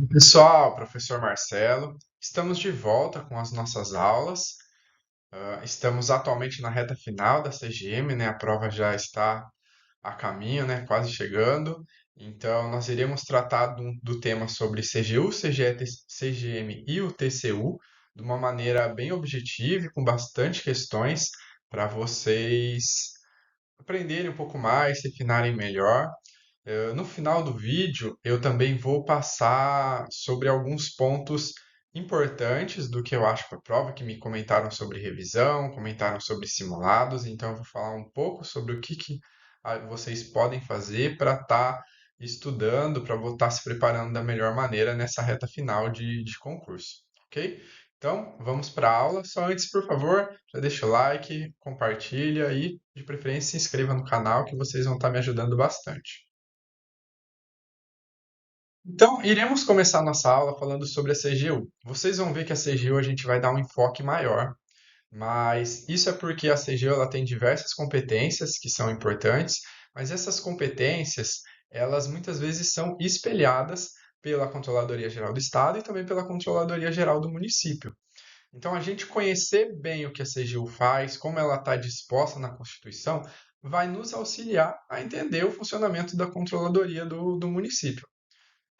Pessoal, professor Marcelo, estamos de volta com as nossas aulas. Estamos atualmente na reta final da CGM, né? A prova já está a caminho, né? Quase chegando. Então, nós iremos tratar do tema sobre CGU, CGE, CGM e o TCU de uma maneira bem objetiva e com bastante questões para vocês aprenderem um pouco mais, se afinarem melhor. No final do vídeo, eu também vou passar sobre alguns pontos importantes do que eu acho para a prova, que me comentaram sobre revisão, comentaram sobre simulados, então eu vou falar um pouco sobre o que vocês podem fazer para estar estudando, para estar se preparando da melhor maneira nessa reta final de concurso, ok? Então, vamos para a aula. Só antes, por favor, já deixa o like, compartilha e, de preferência, se inscreva no canal que vocês vão estar me ajudando bastante. Então, iremos começar nossa aula falando sobre a CGU. Vocês vão ver que a CGU a gente vai dar um enfoque maior, mas isso é porque a CGU ela tem diversas competências que são importantes, mas essas competências, elas muitas vezes são espelhadas pela Controladoria Geral do Estado e também pela Controladoria Geral do município. Então, a gente conhecer bem o que a CGU faz, como ela está disposta na Constituição, vai nos auxiliar a entender o funcionamento da Controladoria do município.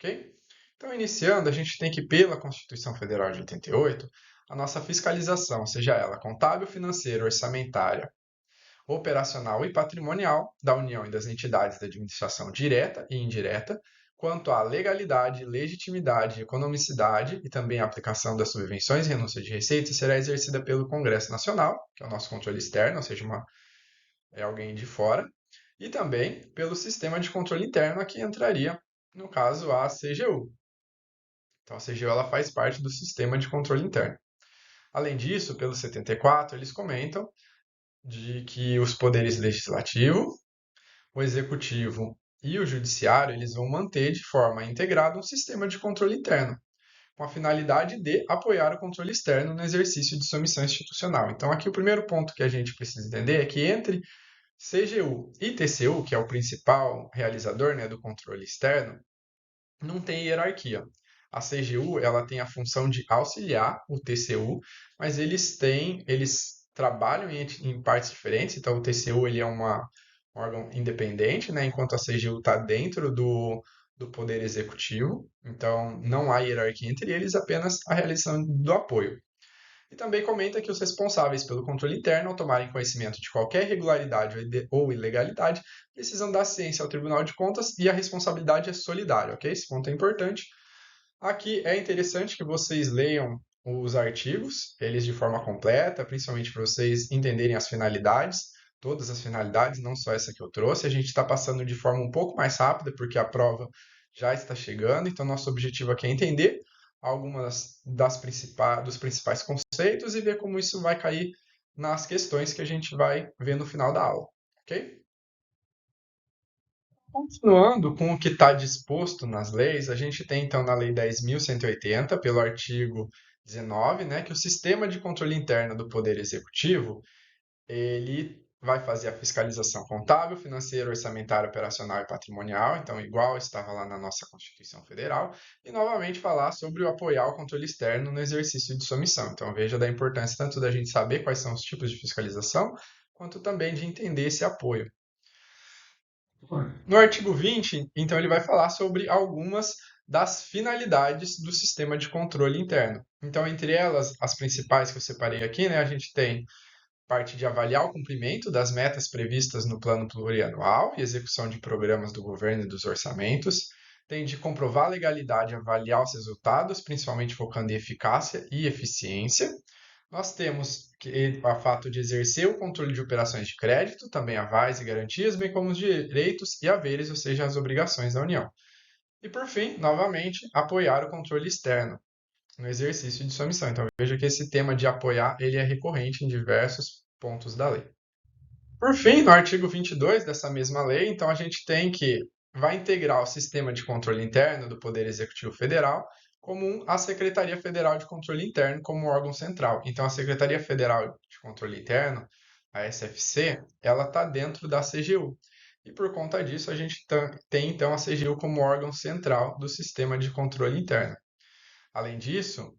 Ok? Então, iniciando, a gente tem que, pela Constituição Federal de 88, a nossa fiscalização, seja ela contábil, financeira, orçamentária, operacional e patrimonial da União e das entidades da administração direta e indireta, quanto à legalidade, legitimidade, economicidade e também a aplicação das subvenções e renúncia de receitas será exercida pelo Congresso Nacional, que é o nosso controle externo, ou seja, é alguém de fora, e também pelo sistema de controle interno, aqui entraria, no caso, a CGU. Então, a CGU ela faz parte do sistema de controle interno. Além disso, pelo 74, eles comentam de que os poderes legislativo, o executivo e o judiciário eles vão manter de forma integrada um sistema de controle interno, com a finalidade de apoiar o controle externo no exercício de sua missão institucional. Então, aqui o primeiro ponto que a gente precisa entender é que entre CGU e TCU, que é o principal realizador, né, do controle externo, não tem hierarquia. A CGU ela tem a função de auxiliar o TCU, mas eles trabalham em partes diferentes. Então o TCU ele é um órgão independente, né, enquanto a CGU está dentro do poder executivo. Então não há hierarquia entre eles, apenas a realização do apoio. E também comenta que os responsáveis pelo controle interno, ao tomarem conhecimento de qualquer irregularidade ou ilegalidade, precisam dar ciência ao Tribunal de Contas e a responsabilidade é solidária, ok? Esse ponto é importante. Aqui é interessante que vocês leiam os artigos, eles de forma completa, principalmente para vocês entenderem as finalidades, todas as finalidades, não só essa que eu trouxe. A gente está passando de forma um pouco mais rápida, porque a prova já está chegando, então nosso objetivo aqui é entender algumas dos principais conceitos e ver como isso vai cair nas questões que a gente vai ver no final da aula, ok? Continuando com o que está disposto nas leis, a gente tem então na Lei 10.180, pelo artigo 19, né, que o sistema de controle interno do Poder Executivo ele vai fazer a fiscalização contábil, financeira, orçamentária, operacional e patrimonial, então igual estava lá na nossa Constituição Federal, e novamente falar sobre o apoiar o controle externo no exercício de sua missão. Então veja da importância tanto da gente saber quais são os tipos de fiscalização, quanto também de entender esse apoio. No artigo 20, então, ele vai falar sobre algumas das finalidades do sistema de controle interno. Então, entre elas, as principais que eu separei aqui, né, a gente tem parte de avaliar o cumprimento das metas previstas no plano plurianual e execução de programas do governo e dos orçamentos. Tem de comprovar a legalidade e avaliar os resultados, principalmente focando em eficácia e eficiência. Nós temos o fato de exercer o controle de operações de crédito, também avais e garantias, bem como os direitos e haveres, ou seja, as obrigações da União. E, por fim, novamente, apoiar o controle externo no exercício de sua missão. Então, veja que esse tema de apoiar ele é recorrente em diversos pontos da lei. Por fim, no artigo 22 dessa mesma lei, então a gente tem que vai integrar o sistema de controle interno do Poder Executivo Federal como a Secretaria Federal de Controle Interno como órgão central. Então, a Secretaria Federal de Controle Interno, a SFC, ela está dentro da CGU. e por conta disso a gente tem então a CGU como órgão central do sistema de controle interno. Além disso,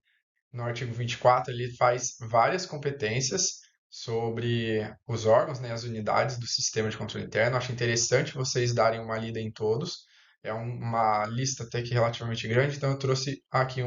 no artigo 24, ele faz várias competências sobre os órgãos, né, as unidades do sistema de controle interno. Acho interessante vocês darem uma lida em todos. É uma lista até que relativamente grande, então eu trouxe aqui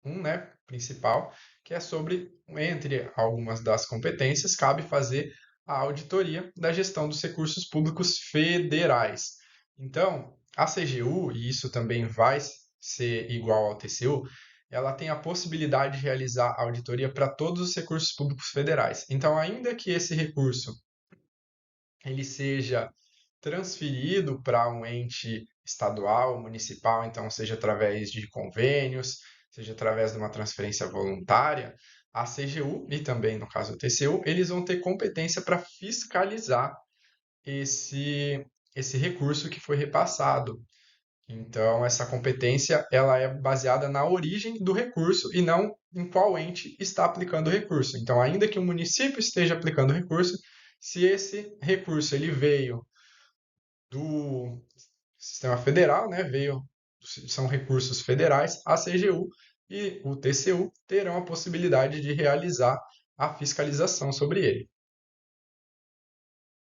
né, principal, que é sobre, entre algumas das competências, cabe fazer a auditoria da gestão dos recursos públicos federais. Então, a CGU, e isso também vai ser igual ao TCU, ela tem a possibilidade de realizar auditoria para todos os recursos públicos federais. Então, ainda que esse recurso ele seja transferido para um ente estadual, municipal, então seja através de convênios, seja através de uma transferência voluntária, a CGU e também no caso do TCU, eles vão ter competência para fiscalizar esse recurso que foi repassado. Então, essa competência ela é baseada na origem do recurso e não em qual ente está aplicando o recurso. Então, ainda que o município esteja aplicando o recurso, se esse recurso ele veio do sistema federal, né, são recursos federais, a CGU e o TCU terão a possibilidade de realizar a fiscalização sobre ele.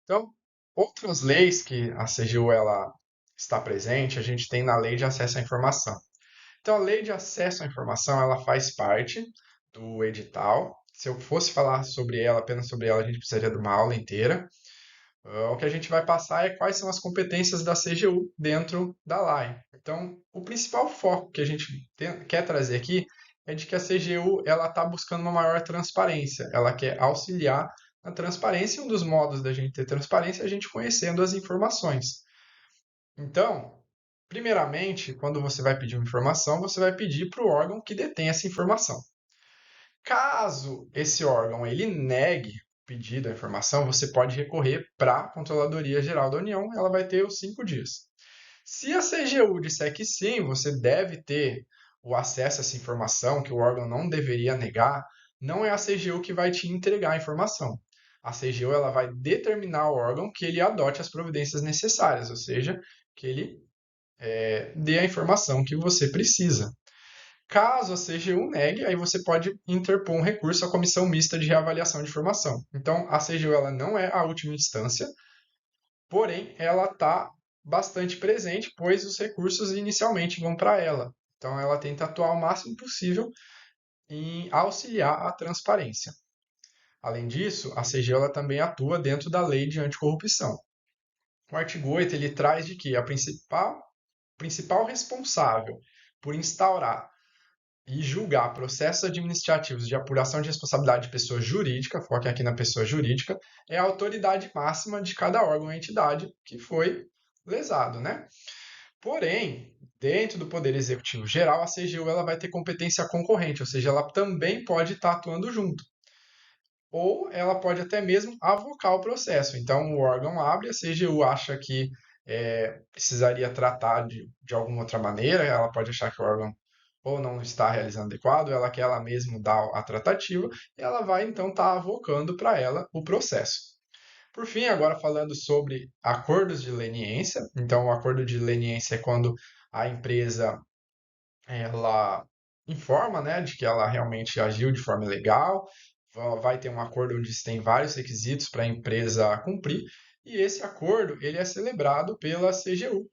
Então, outras leis que a CGU ela está presente, a gente tem na Lei de Acesso à Informação. Então, a lei de acesso à informação, ela faz parte do edital. Se eu fosse falar sobre ela, apenas sobre ela, a gente precisaria de uma aula inteira. O que a gente vai passar é quais são as competências da CGU dentro da LAI. Então, o principal foco que a gente quer trazer aqui é de que a CGU ela está buscando uma maior transparência. Ela quer auxiliar na transparência. E um dos modos da gente ter transparência é a gente conhecendo as informações. Então, primeiramente, quando você vai pedir uma informação, você vai pedir para o órgão que detém essa informação. Caso esse órgão ele negue o pedido, a informação, você pode recorrer para a Controladoria Geral da União, ela vai ter os 5 dias. Se a CGU disser que sim, você deve ter o acesso a essa informação, que o órgão não deveria negar, não é a CGU que vai te entregar a informação. A CGU ela vai determinar ao órgão que ele adote as providências necessárias, ou seja, que ele dê a informação que você precisa. Caso a CGU negue, aí você pode interpor um recurso à Comissão Mista de Reavaliação de Informação. Então, a CGU ela não é a última instância, porém, ela está bastante presente, pois os recursos inicialmente vão para ela. Então, ela tenta atuar o máximo possível em auxiliar a transparência. Além disso, a CGU ela também atua dentro da Lei de Anticorrupção. O artigo 8 ele traz de que a principal responsável por instaurar e julgar processos administrativos de apuração de responsabilidade de pessoa jurídica, foque aqui na pessoa jurídica, é a autoridade máxima de cada órgão ou entidade que foi lesado, né? Porém, dentro do Poder Executivo Geral, a CGU ela vai ter competência concorrente, ou seja, ela também pode estar atuando junto. Ou ela pode até mesmo avocar o processo. Então, o órgão abre, a CGU acha que precisaria tratar de alguma outra maneira, ela pode achar que o órgão ou não está realizando adequado, ela quer ela mesma dar a tratativa, e ela vai então estar avocando para ela o processo. Por fim, agora falando sobre acordos de leniência. Então, o acordo de leniência é quando a empresa ela informa, né, de que ela realmente agiu de forma legal, vai ter um acordo onde tem vários requisitos para a empresa cumprir, e esse acordo ele é celebrado pela CGU.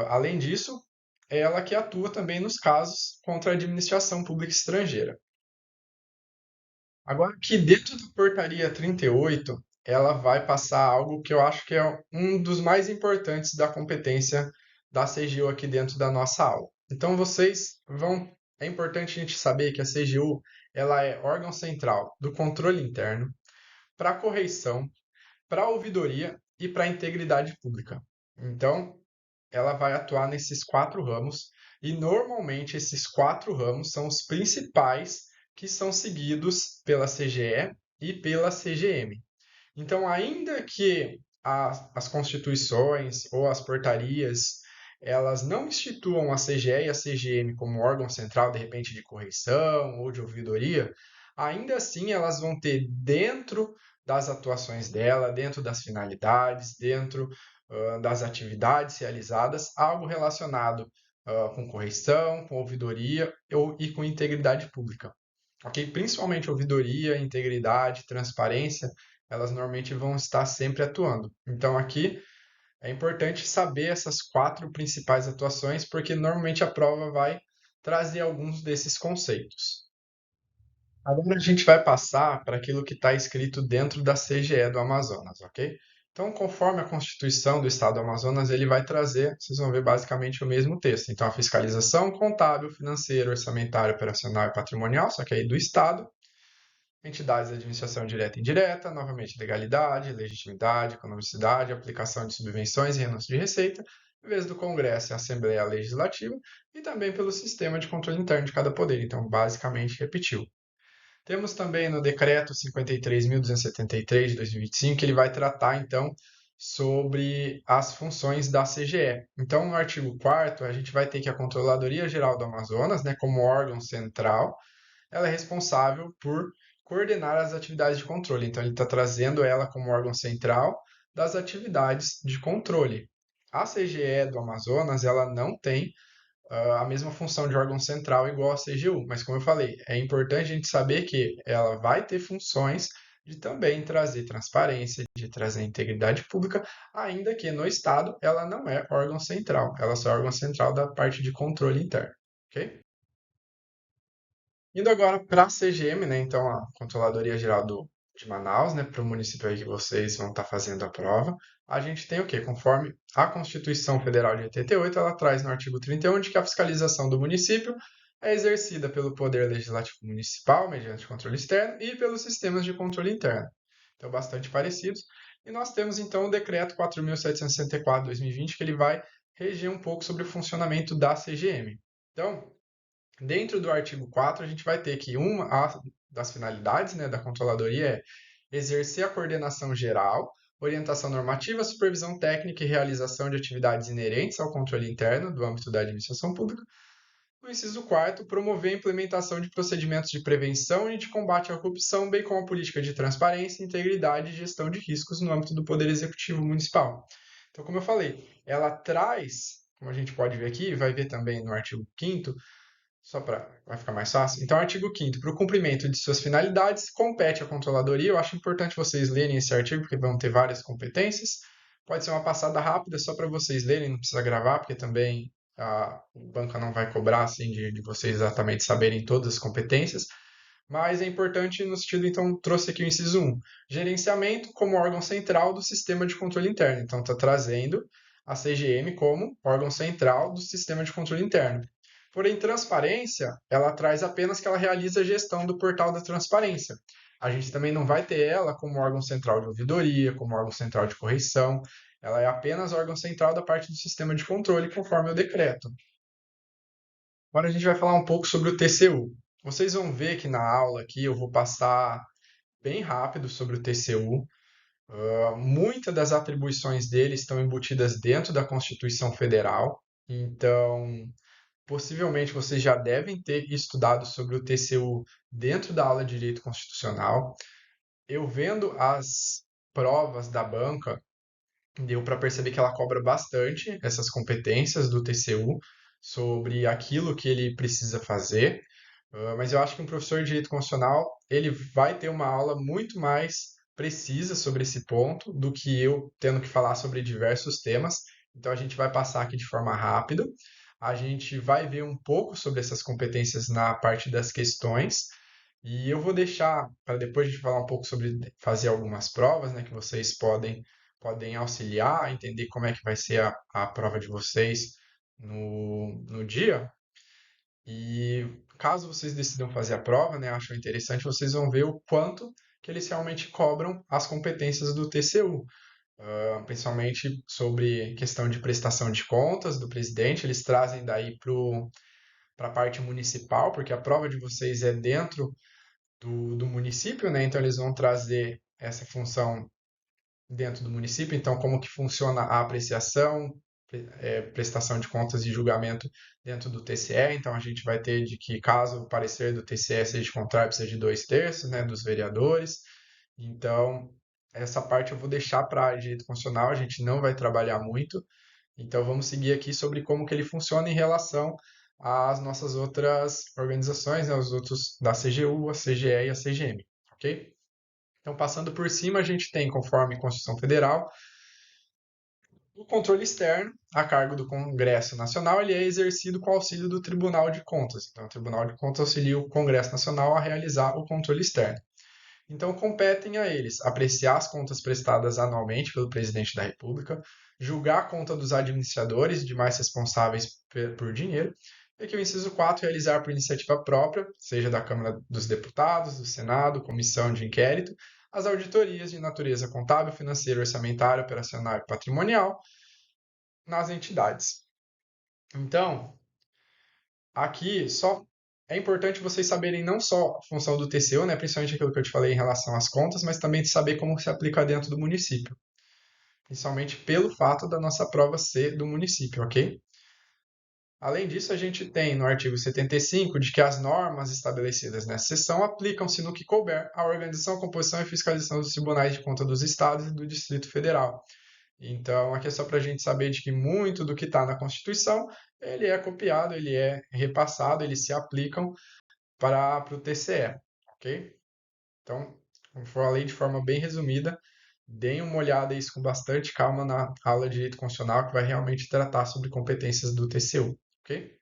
Além disso, é ela que atua também nos casos contra a administração pública estrangeira. Agora, que dentro da portaria 38, ela vai passar algo que eu acho que é um dos mais importantes da competência da CGU aqui dentro da nossa aula. Então, é importante a gente saber que a CGU, ela é órgão central do controle interno, para correição, para ouvidoria e para integridade pública. Então, ela vai atuar nesses 4 ramos e normalmente esses 4 ramos são os principais que são seguidos pela CGE e pela CGM. Então, ainda que as constituições ou as portarias elas não instituam a CGE e a CGM como órgão central, de repente, de correição ou de ouvidoria, ainda assim elas vão ter dentro das atuações dela, dentro das finalidades, dentro das atividades realizadas, algo relacionado com correção, com ouvidoria e com integridade pública. Ok? Principalmente ouvidoria, integridade, transparência, elas normalmente vão estar sempre atuando. Então, aqui é importante saber essas 4 principais atuações, porque normalmente a prova vai trazer alguns desses conceitos. Agora a gente vai passar para aquilo que está escrito dentro da CGE do Amazonas, ok? Então, conforme a Constituição do Estado do Amazonas, ele vai trazer, vocês vão ver basicamente o mesmo texto. Então, a fiscalização contábil, financeira, orçamentária, operacional e patrimonial, só que aí do Estado, entidades de administração direta e indireta, novamente legalidade, legitimidade, economicidade, aplicação de subvenções e renúncia de receita, em vez do Congresso e Assembleia Legislativa, e também pelo sistema de controle interno de cada poder. Então, basicamente, repetiu. Temos também no decreto 53.273 de 2025, que ele vai tratar, então, sobre as funções da CGE. Então, no artigo 4º, a gente vai ter que a Controladoria Geral do Amazonas, né, como órgão central, ela é responsável por coordenar as atividades de controle. Então, ele está trazendo ela como órgão central das atividades de controle. A CGE do Amazonas, ela não tem a mesma função de órgão central igual a CGU, mas como eu falei, é importante a gente saber que ela vai ter funções de também trazer transparência, de trazer integridade pública, ainda que no Estado ela não é órgão central, ela só é órgão central da parte de controle interno, ok? Indo agora para a CGM, né? Então, a Controladoria Geral de Manaus, né? Para o município aí que vocês vão estar fazendo a prova, a gente tem o quê? Conforme a Constituição Federal de 88, ela traz no artigo 31 de que a fiscalização do município é exercida pelo Poder Legislativo Municipal, mediante controle externo, e pelos sistemas de controle interno. Então, bastante parecidos. E nós temos, então, o Decreto 4.764/2020, que ele vai reger um pouco sobre o funcionamento da CGM. Então, dentro do artigo 4, a gente vai ter que uma das finalidades, né, da controladoria é exercer a coordenação geral, orientação normativa, supervisão técnica e realização de atividades inerentes ao controle interno do âmbito da administração pública. No inciso 4º, promover a implementação de procedimentos de prevenção e de combate à corrupção, bem como a política de transparência, integridade e gestão de riscos no âmbito do Poder Executivo Municipal. Então, como eu falei, ela traz, como a gente pode ver aqui, vai ver também no artigo 5º, só para vai ficar mais fácil. Então, artigo 5º, para o cumprimento de suas finalidades, compete à controladoria. Eu acho importante vocês lerem esse artigo, porque vão ter várias competências. Pode ser uma passada rápida, só para vocês lerem, não precisa gravar, porque também o banco não vai cobrar assim de vocês exatamente saberem todas as competências. Mas é importante no sentido, então, trouxe aqui o inciso 1. Gerenciamento como órgão central do sistema de controle interno. Então, está trazendo a CGM como órgão central do sistema de controle interno. Porém, transparência, ela traz apenas que ela realiza a gestão do portal da transparência. A gente também não vai ter ela como órgão central de ouvidoria, como órgão central de correção. Ela é apenas órgão central da parte do sistema de controle, conforme o decreto. Agora a gente vai falar um pouco sobre o TCU. Vocês vão ver que na aula aqui eu vou passar bem rápido sobre o TCU. Muitas das atribuições dele estão embutidas dentro da Constituição Federal. Então, possivelmente vocês já devem ter estudado sobre o TCU dentro da aula de Direito Constitucional. Eu vendo as provas da banca, deu para perceber que ela cobra bastante essas competências do TCU sobre aquilo que ele precisa fazer. Mas eu acho que um professor de direito constitucional ele vai ter uma aula muito mais precisa sobre esse ponto do que eu tendo que falar sobre diversos temas. Então a gente vai passar aqui de forma rápida. A gente vai ver um pouco sobre essas competências na parte das questões. E eu vou deixar para depois a gente falar um pouco sobre fazer algumas provas, né, que vocês podem auxiliar, entender como é que vai ser a prova de vocês no dia. E caso vocês decidam fazer a prova, né, acham interessante, vocês vão ver o quanto que eles realmente cobram as competências do TCU, principalmente sobre questão de prestação de contas do presidente, eles trazem daí para a parte municipal, porque a prova de vocês é dentro do município, né, então eles vão trazer essa função dentro do município, então como que funciona a apreciação, prestação de contas e julgamento dentro do TCE, então a gente vai ter de que caso o parecer do TCE seja contrário, precisa de 2/3, né, dos vereadores, então essa parte eu vou deixar para direito constitucional, a gente não vai trabalhar muito. Então vamos seguir aqui sobre como que ele funciona em relação às nossas outras organizações, né, os outros da CGU, a CGE e a CGM, ok? Então passando por cima, a gente tem, conforme a Constituição Federal, o controle externo, a cargo do Congresso Nacional, ele é exercido com auxílio do Tribunal de Contas. Então, o Tribunal de Contas auxilia o Congresso Nacional a realizar o controle externo. Então, competem a eles apreciar as contas prestadas anualmente pelo Presidente da República, julgar a conta dos administradores demais responsáveis por dinheiro, e aqui o inciso 4, realizar por iniciativa própria, seja da Câmara dos Deputados, do Senado, comissão de inquérito, as auditorias de natureza contábil, financeira, orçamentária, operacional e patrimonial nas entidades. Então, aqui só é importante vocês saberem não só a função do TCU, né, principalmente aquilo que eu te falei em relação às contas, mas também de saber como se aplica dentro do município, principalmente pelo fato da nossa prova ser do município, ok? Além disso, a gente tem no artigo 75 de que as normas estabelecidas nessa seção aplicam-se no que couber à organização, composição e fiscalização dos tribunais de conta dos estados e do Distrito Federal. Então, aqui é só para a gente saber de que muito do que está na Constituição, ele é copiado, ele é repassado, eles se aplicam para o TCE, ok? Então, como falei de forma bem resumida, deem uma olhada isso com bastante calma na aula de Direito Constitucional, que vai realmente tratar sobre competências do TCU, ok?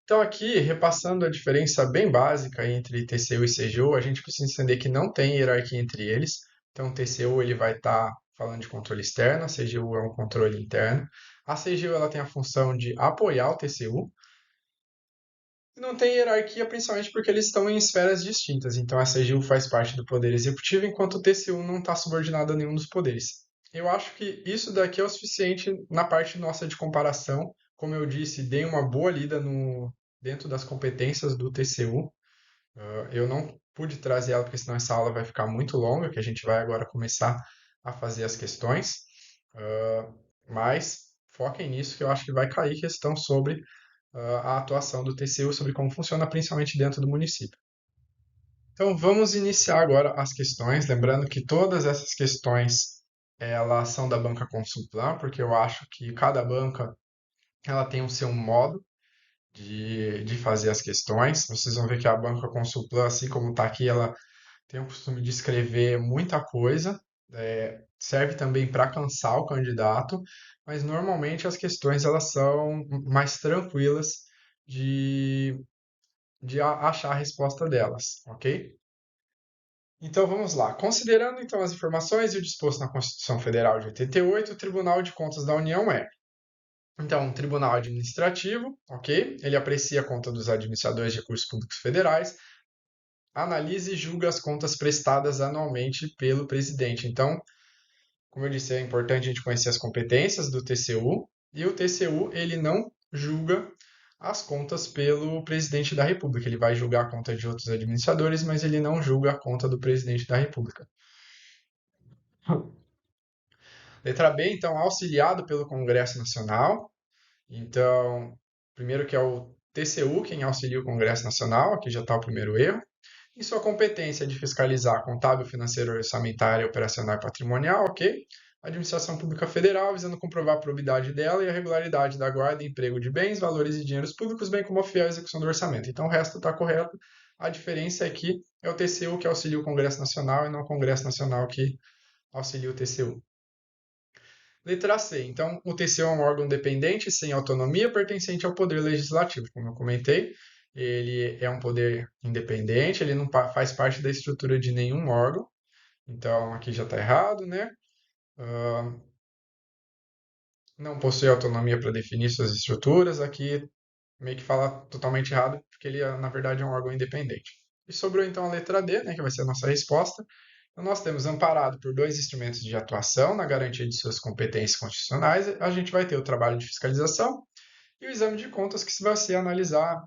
Então, aqui, repassando a diferença bem básica entre TCU e CGU, a gente precisa entender que não tem hierarquia entre eles. Então, o TCU ele vai estar falando de controle externo, a CGU é um controle interno. A CGU ela tem a função de apoiar o TCU. E não tem hierarquia, principalmente porque eles estão em esferas distintas. Então, a CGU faz parte do Poder Executivo, enquanto o TCU não está subordinado a nenhum dos poderes. Eu acho que isso daqui é o suficiente na parte nossa de comparação. Como eu disse, dei uma boa lida dentro das competências do TCU. Eu não pude trazer ela, porque senão essa aula vai ficar muito longa, que a gente vai agora começar a fazer as questões. Mas foquem nisso, que eu acho que vai cair questão sobre a atuação do TCU, sobre como funciona principalmente dentro do município. Então vamos iniciar agora as questões, lembrando que todas essas questões elas são da banca Consulplan, porque eu acho que cada banca ela tem o seu modo de fazer as questões. Vocês vão ver que a banca Consulplan, assim como está aqui, ela tem o costume de escrever muita coisa, serve também para cansar o candidato, mas normalmente as questões elas são mais tranquilas de, de achar a resposta delas, ok? Então vamos lá. Considerando então as informações e o disposto na Constituição Federal de 88, o Tribunal de Contas da União é então, um tribunal administrativo, ok? Ele aprecia a conta dos administradores de recursos públicos federais, analisa e julga as contas prestadas anualmente pelo presidente. Então, como eu disse, é importante a gente conhecer as competências do TCU, e o TCU ele não julga as contas pelo presidente da República. Ele vai julgar a conta de outros administradores, mas ele não julga a conta do presidente da República. Letra B, então, auxiliado pelo Congresso Nacional. Então, primeiro que é o TCU quem auxilia o Congresso Nacional, aqui já está o primeiro erro. E sua competência de fiscalizar contábil, financeiro, orçamentária, operacional e patrimonial, ok? Administração Pública Federal, visando comprovar a probidade dela e a regularidade da guarda e emprego de bens, valores e dinheiros públicos, bem como a fiel execução do orçamento. Então, o resto está correto. A diferença é que é o TCU que auxilia o Congresso Nacional e não o Congresso Nacional que auxilia o TCU. Letra C. Então, o TCU é um órgão dependente, sem autonomia, pertencente ao Poder Legislativo. Como eu comentei, ele é um poder independente, ele não faz parte da estrutura de nenhum órgão. Então, aqui já está errado, né? Não possui autonomia para definir suas estruturas. Aqui meio que fala totalmente errado, porque ele, na verdade, é um órgão independente. E sobrou então a letra D, né, que vai ser a nossa resposta. Então, nós temos amparado por dois instrumentos de atuação na garantia de suas competências constitucionais. A gente vai ter o trabalho de fiscalização e o exame de contas, que vai ser analisar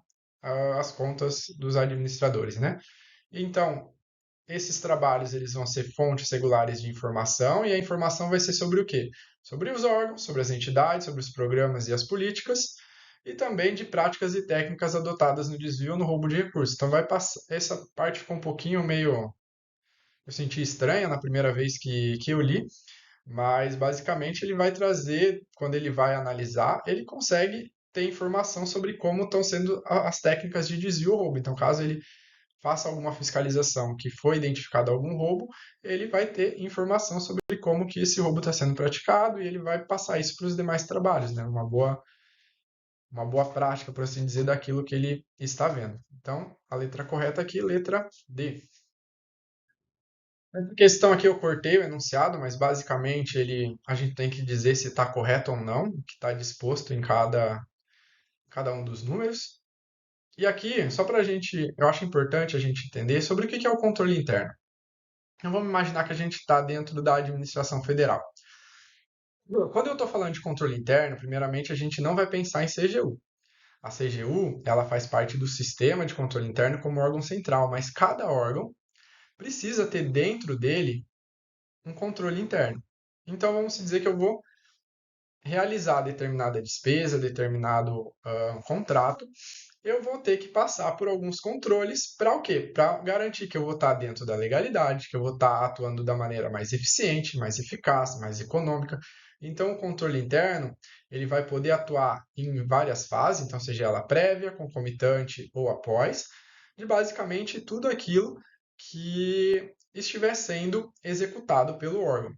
as contas dos administradores, né? Então, esses trabalhos eles vão ser fontes regulares de informação e a informação vai ser sobre o quê? Sobre os órgãos, sobre as entidades, sobre os programas e as políticas e também de práticas e técnicas adotadas no desvio ou no roubo de recursos. Então vai passar essa parte ficou um pouquinho meio eu senti estranha na primeira vez que eu li, mas basicamente ele vai trazer, quando ele vai analisar, ele consegue ter informação sobre como estão sendo as técnicas de desvio ou roubo. Então, caso ele faça alguma fiscalização que foi identificado algum roubo, ele vai ter informação sobre como que esse roubo está sendo praticado e ele vai passar isso para os demais trabalhos, né? Uma boa prática, por assim dizer, daquilo que ele está vendo. Então, a letra correta aqui, letra D. A questão aqui eu cortei o enunciado, mas basicamente a gente tem que dizer se está correto ou não, o que está disposto em cada um dos números. E aqui, só para a gente, eu acho importante a gente entender sobre o que é o controle interno. Então vamos imaginar que a gente está dentro da administração federal. Quando eu estou falando de controle interno, primeiramente a gente não vai pensar em CGU. A CGU, ela faz parte do sistema de controle interno como órgão central, mas cada órgão precisa ter dentro dele um controle interno. Então vamos dizer que eu vou realizar determinada despesa, determinado contrato, eu vou ter que passar por alguns controles para o quê? Para garantir que eu vou estar dentro da legalidade, que eu vou estar atuando da maneira mais eficiente, mais eficaz, mais econômica. Então, o controle interno, ele vai poder atuar em várias fases, então seja ela prévia, concomitante ou após, de basicamente tudo aquilo que estiver sendo executado pelo órgão.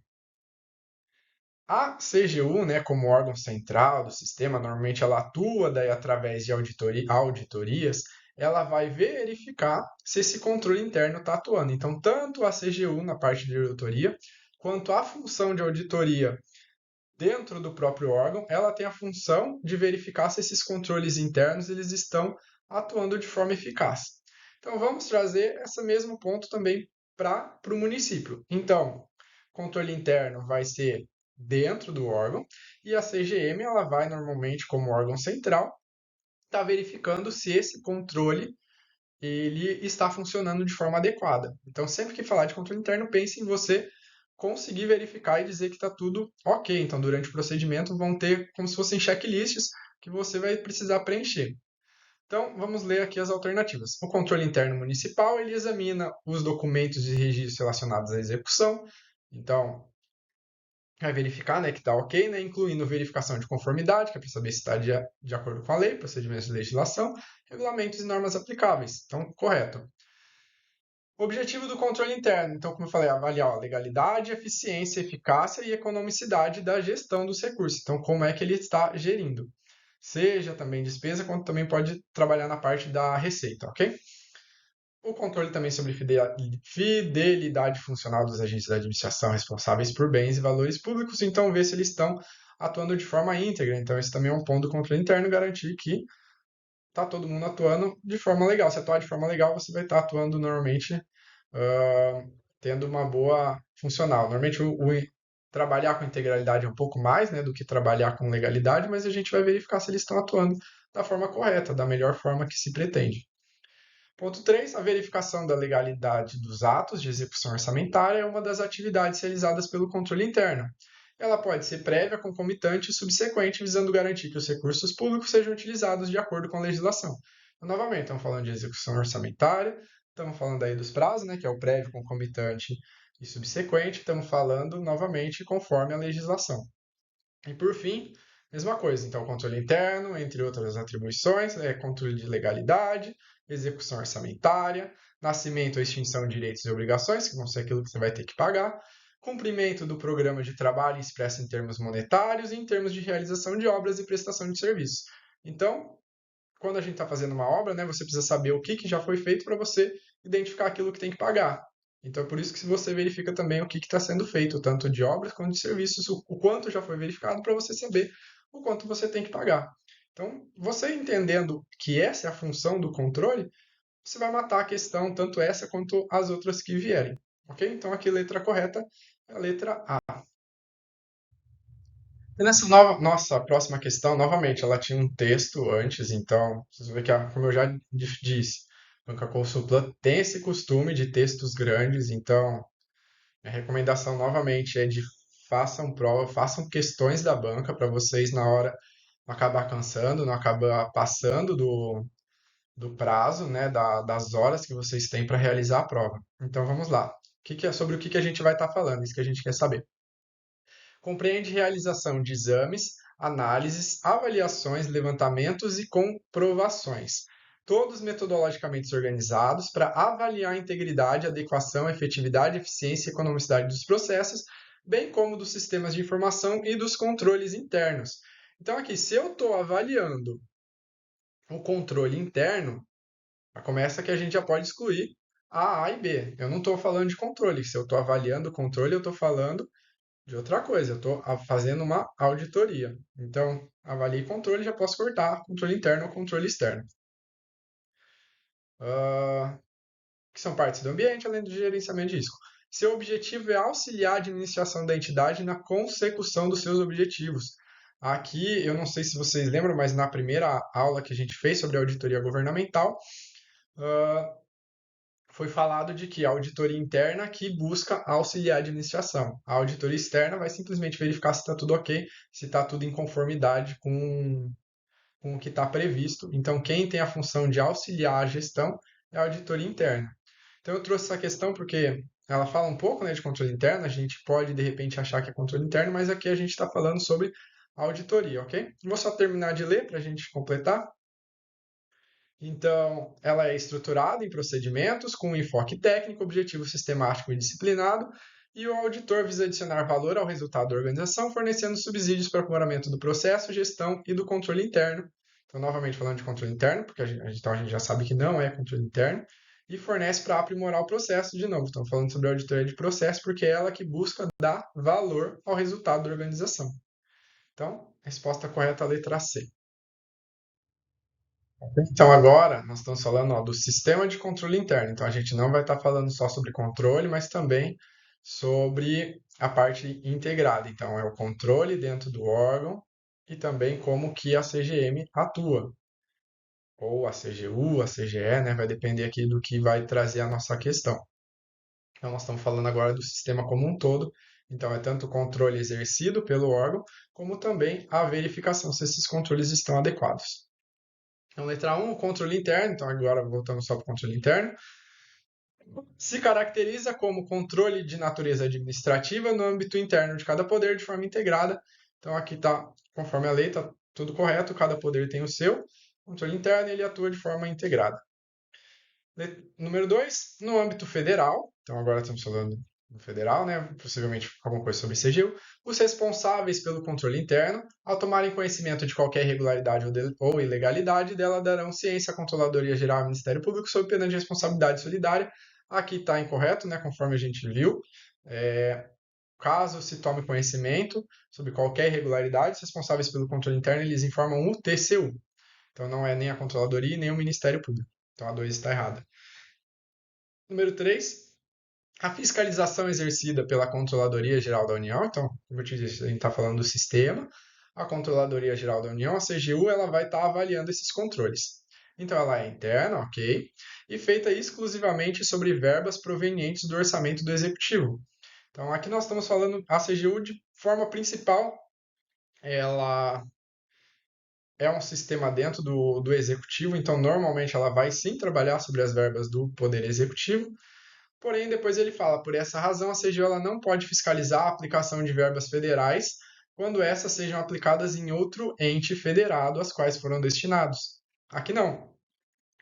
A CGU, né, como órgão central do sistema, normalmente ela atua daí através de auditorias, ela vai verificar se esse controle interno está atuando. Então, tanto a CGU na parte de auditoria, quanto a função de auditoria dentro do próprio órgão, ela tem a função de verificar se esses controles internos eles estão atuando de forma eficaz. Então, vamos trazer esse mesmo ponto também para o município. Então, controle interno vai ser dentro do órgão e a CGM ela vai normalmente como órgão central estar verificando se esse controle ele está funcionando de forma adequada. Então, sempre que falar de controle interno, pense em você conseguir verificar e dizer que está tudo ok. Então, durante o procedimento, vão ter como se fossem checklists que você vai precisar preencher. Então, vamos ler aqui as alternativas. O controle interno municipal, ele examina os documentos e registros relacionados à execução. Então, vai verificar, né, que está ok, né, incluindo verificação de conformidade, que é para saber se está de acordo com a lei, procedimentos de legislação, regulamentos e normas aplicáveis. Então, correto. O objetivo do controle interno, então, como eu falei, avaliar a legalidade, eficiência, eficácia e economicidade da gestão dos recursos. Então, como é que ele está gerindo. Seja também despesa, quanto também pode trabalhar na parte da receita, ok? O controle também sobre fidelidade funcional dos agentes da administração responsáveis por bens e valores públicos, então ver se eles estão atuando de forma íntegra. Então, esse também é um ponto do controle interno, garantir que está todo mundo atuando de forma legal. Se atuar de forma legal, você vai estar atuando normalmente tendo uma boa funcional. Normalmente, trabalhar com integralidade é um pouco mais, né, do que trabalhar com legalidade, mas a gente vai verificar se eles estão atuando da forma correta, da melhor forma que se pretende. Ponto 3, a verificação da legalidade dos atos de execução orçamentária é uma das atividades realizadas pelo controle interno. Ela pode ser prévia, concomitante e subsequente, visando garantir que os recursos públicos sejam utilizados de acordo com a legislação. Então, novamente, estamos falando de execução orçamentária, estamos falando aí dos prazos, né, que é o prévio, concomitante e subsequente, estamos falando novamente conforme a legislação. E por fim, mesma coisa. Então, controle interno, entre outras atribuições, é controle de legalidade, execução orçamentária, nascimento ou extinção de direitos e obrigações, que vão ser aquilo que você vai ter que pagar, cumprimento do programa de trabalho expresso em termos monetários e em termos de realização de obras e prestação de serviços. Então, quando a gente está fazendo uma obra, né, você precisa saber o que já foi feito para você identificar aquilo que tem que pagar. Então, é por isso que você verifica também o que está sendo feito, tanto de obras quanto de serviços, o quanto já foi verificado para você saber o quanto você tem que pagar. Então, você entendendo que essa é a função do controle, você vai matar a questão, tanto essa quanto as outras que vierem. Ok? Então, aqui a letra correta é a letra A. E nessa nossa próxima questão, novamente, ela tinha um texto antes, então, vocês vão ver que, como eu já disse, a Banca Consulta tem esse costume de textos grandes, então, a recomendação novamente é de façam prova, façam questões da banca para vocês na hora não acabar cansando, não acabar passando do prazo, né, das horas que vocês têm para realizar a prova. Então, vamos lá. sobre o que a gente vai estar falando, isso que a gente quer saber. Compreende realização de exames, análises, avaliações, levantamentos e comprovações, todos metodologicamente organizados para avaliar a integridade, adequação, efetividade, eficiência e economicidade dos processos, bem como dos sistemas de informação e dos controles internos. Então, aqui, se eu estou avaliando o controle interno, começa que a gente já pode excluir A e B. Eu não estou falando de controle. Se eu estou avaliando o controle, eu estou falando de outra coisa. Eu estou fazendo uma auditoria. Então, avaliei controle, já posso cortar controle interno ou controle externo. Que são partes do ambiente, além do gerenciamento de risco. Seu objetivo é auxiliar a administração da entidade na consecução dos seus objetivos. Aqui, eu não sei se vocês lembram, mas na primeira aula que a gente fez sobre auditoria governamental, foi falado de que a auditoria interna que busca auxiliar a administração. A auditoria externa vai simplesmente verificar se está tudo ok, se está tudo em conformidade com o que está previsto. Então, quem tem a função de auxiliar a gestão é a auditoria interna. Então, eu trouxe essa questão porque ela fala um pouco, né, de controle interno, a gente pode, de repente, achar que é controle interno, mas aqui a gente está falando sobre auditoria, ok? Vou só terminar de ler para a gente completar. Então, ela é estruturada em procedimentos com um enfoque técnico, objetivo sistemático e disciplinado, e o auditor visa adicionar valor ao resultado da organização, fornecendo subsídios para o aprimoramento do processo, gestão e do controle interno. Então, novamente falando de controle interno, porque então a gente já sabe que não é controle interno, e fornece para aprimorar o processo de novo. Estamos falando sobre a auditoria de processo, porque é ela que busca dar valor ao resultado da organização. Então, resposta correta, a letra C. Então, agora nós estamos falando, ó, do sistema de controle interno. Então, a gente não vai estar falando só sobre controle, mas também sobre a parte integrada. Então, é o controle dentro do órgão e também como que a CGM atua. Ou a CGU, a CGE, né? Vai depender aqui do que vai trazer a nossa questão. Então, nós estamos falando agora do sistema como um todo. Então, é tanto o controle exercido pelo órgão, como também a verificação se esses controles estão adequados. Então, letra 1, o controle interno. Então, agora voltamos só para o controle interno. Se caracteriza como controle de natureza administrativa no âmbito interno de cada poder de forma integrada. Então, aqui está, conforme a lei, está tudo correto, cada poder tem o seu. Controle interno, ele atua de forma integrada. Número 2, no âmbito federal. Então, agora estamos falando no federal, né? Possivelmente alguma coisa sobre CGU. Os responsáveis pelo controle interno, ao tomarem conhecimento de qualquer irregularidade ou ilegalidade, dela darão ciência à Controladoria Geral e ao Ministério Público sob pena de responsabilidade solidária. Aqui está incorreto, né? Conforme a gente viu. Caso se tome conhecimento sobre qualquer irregularidade, os responsáveis pelo controle interno, eles informam o TCU. Então, não é nem a Controladoria nem o Ministério Público. Então, a 2 está errada. Número 3, a fiscalização exercida pela Controladoria Geral da União. Então, como eu te disse, a gente está falando do sistema. A Controladoria Geral da União, a CGU, ela vai estar avaliando esses controles. Então, ela é interna, ok, e feita exclusivamente sobre verbas provenientes do orçamento do Executivo. Então, aqui nós estamos falando, a CGU, de forma principal, ela é um sistema dentro do Executivo, então, normalmente, ela vai sim trabalhar sobre as verbas do Poder Executivo. Porém, depois ele fala, por essa razão, a CGU ela não pode fiscalizar a aplicação de verbas federais quando essas sejam aplicadas em outro ente federado às quais foram destinados. Aqui não,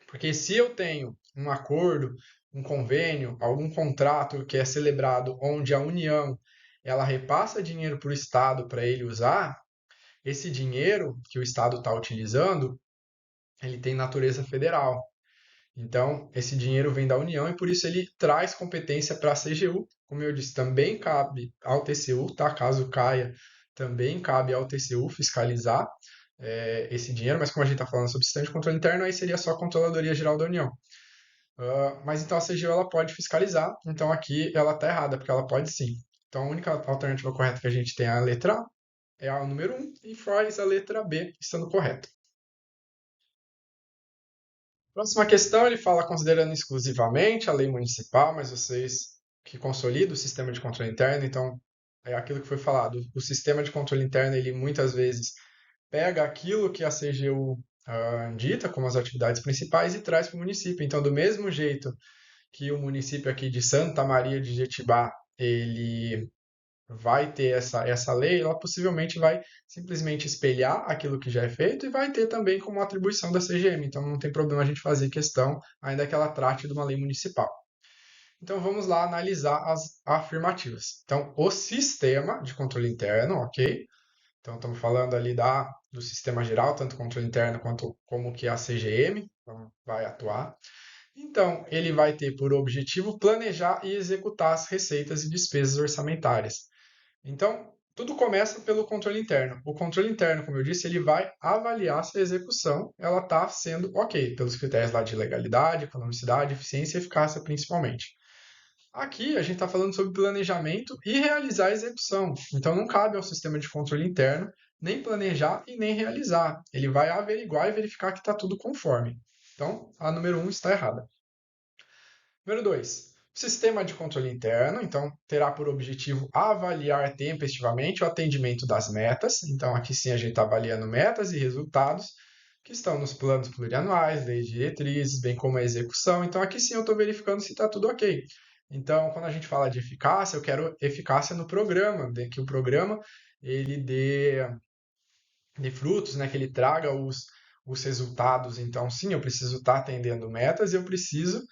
porque se eu tenho um acordo, um convênio, algum contrato que é celebrado onde a União ela repassa dinheiro para o Estado para ele usar, esse dinheiro que o Estado está utilizando, ele tem natureza federal. Então, esse dinheiro vem da União e por isso ele traz competência para a CGU. Como eu disse, também cabe ao TCU, tá? Caso caia, também cabe ao TCU fiscalizar esse dinheiro, mas como a gente está falando sobre sistema de controle interno, aí seria só a Controladoria Geral da União. Mas então a CGU ela pode fiscalizar, então aqui ela está errada, porque ela pode sim. Então a única alternativa correta que a gente tem é a letra A, é a número 1, e faz a letra B, estando correta. Próxima questão, ele fala considerando exclusivamente a lei municipal, mas vocês que consolidam o sistema de controle interno, então é aquilo que foi falado. O sistema de controle interno, ele muitas vezes pega aquilo que a CGU dita como as atividades principais e traz para o município. Então, do mesmo jeito que o município aqui de Santa Maria de Jetibá, ele vai ter essa lei, ela possivelmente vai simplesmente espelhar aquilo que já é feito e vai ter também como atribuição da CGM. Então não tem problema a gente fazer questão, ainda que ela trate de uma lei municipal. Então vamos lá analisar as afirmativas. Então, o sistema de controle interno, ok? Então estamos falando ali do sistema geral, tanto controle interno quanto como que a CGM vai atuar. Então, ele vai ter por objetivo planejar e executar as receitas e despesas orçamentárias. Então, tudo começa pelo controle interno. O controle interno, como eu disse, ele vai avaliar se a execução ela está sendo ok, pelos critérios lá de legalidade, economicidade, eficiência e eficácia principalmente. Aqui a gente está falando sobre planejamento e realizar a execução. Então não cabe ao sistema de controle interno nem planejar e nem realizar. Ele vai averiguar e verificar que está tudo conforme. Então a número 1 está errada. Número 2. O sistema de controle interno, então, terá por objetivo avaliar tempestivamente o atendimento das metas. Então, aqui sim a gente está avaliando metas e resultados que estão nos planos plurianuais, leis diretrizes, bem como a execução. Então, aqui sim eu estou verificando se está tudo ok. Então, quando a gente fala de eficácia, eu quero eficácia no programa, que o programa ele dê frutos, né, que ele traga os resultados. Então, sim, eu preciso estar atendendo metas e eu preciso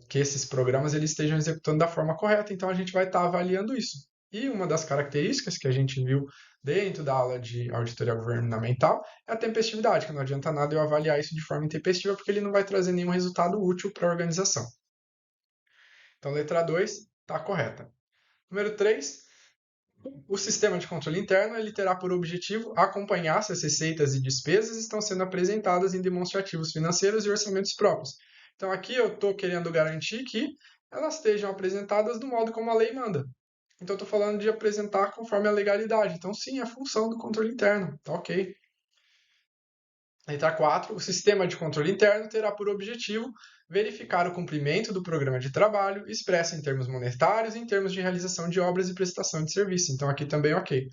que esses programas eles estejam executando da forma correta. Então, a gente vai estar avaliando isso. E uma das características que a gente viu dentro da aula de auditoria governamental é a tempestividade, que não adianta nada eu avaliar isso de forma intempestiva, porque ele não vai trazer nenhum resultado útil para a organização. Então, letra 2 está correta. Número 3, o sistema de controle interno ele terá por objetivo acompanhar se as receitas e despesas estão sendo apresentadas em demonstrativos financeiros e orçamentos próprios. Então, aqui eu estou querendo garantir que elas estejam apresentadas do modo como a lei manda. Então, estou falando de apresentar conforme a legalidade. Então, sim, é a função do controle interno. Tá ok. Letra 4. O sistema de controle interno terá por objetivo verificar o cumprimento do programa de trabalho, expresso em termos monetários e em termos de realização de obras e prestação de serviço. Então, aqui também ok.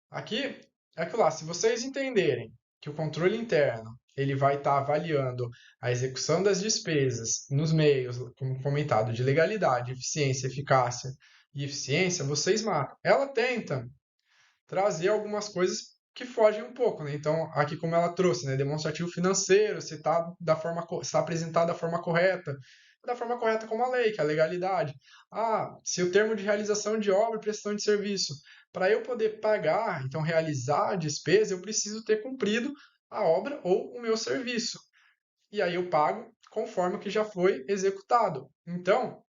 Aqui é que lá, se vocês entenderem que o controle interno ele vai estar avaliando a execução das despesas nos meios, como comentado, de legalidade, eficiência, eficácia e eficiência, vocês matam. Ela tenta trazer algumas coisas que fogem um pouco, né? Então, aqui como ela trouxe, né? Demonstrativo financeiro, se está está apresentado da forma correta como a lei, que é a legalidade. Ah, se o termo de realização de obra e prestação de serviço, para eu poder pagar, então realizar a despesa, eu preciso ter cumprido a obra ou o meu serviço. E aí eu pago conforme o que já foi executado. Então,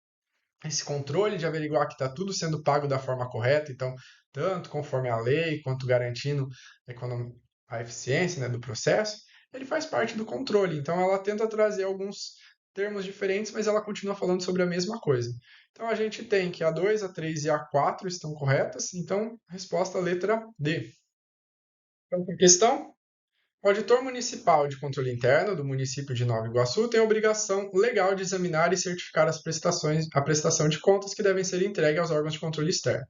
esse controle de averiguar que está tudo sendo pago da forma correta, então, tanto conforme a lei, quanto garantindo a eficiência, né, do processo, ele faz parte do controle. Então, ela tenta trazer alguns termos diferentes, mas ela continua falando sobre a mesma coisa. Então, a gente tem que a 2, a 3 e a 4 estão corretas, então, resposta letra D. Próxima questão. O auditor municipal de controle interno do município de Nova Iguaçu tem a obrigação legal de examinar e certificar a prestação de contas que devem ser entregues aos órgãos de controle externo,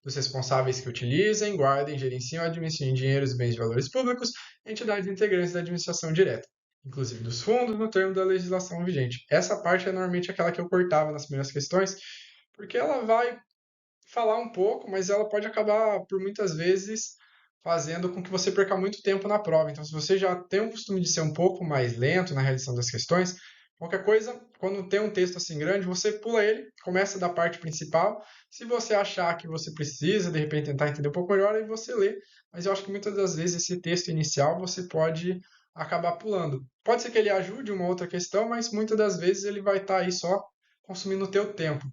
dos responsáveis que utilizem, guardem, gerenciem ou administrem dinheiros e bens de valores públicos, entidades integrantes da administração direta, inclusive dos fundos, no termo da legislação vigente. Essa parte é normalmente aquela que eu cortava nas primeiras questões, porque ela vai falar um pouco, mas ela pode acabar, por muitas vezes, fazendo com que você perca muito tempo na prova. Então, se você já tem o costume de ser um pouco mais lento na realização das questões, qualquer coisa, quando tem um texto assim grande, você pula ele, começa da parte principal. Se você achar que você precisa, de repente, tentar entender um pouco melhor, aí você lê. Mas eu acho que muitas das vezes esse texto inicial você pode acabar pulando. Pode ser que ele ajude uma outra questão, mas muitas das vezes ele vai estar aí só consumindo o teu tempo.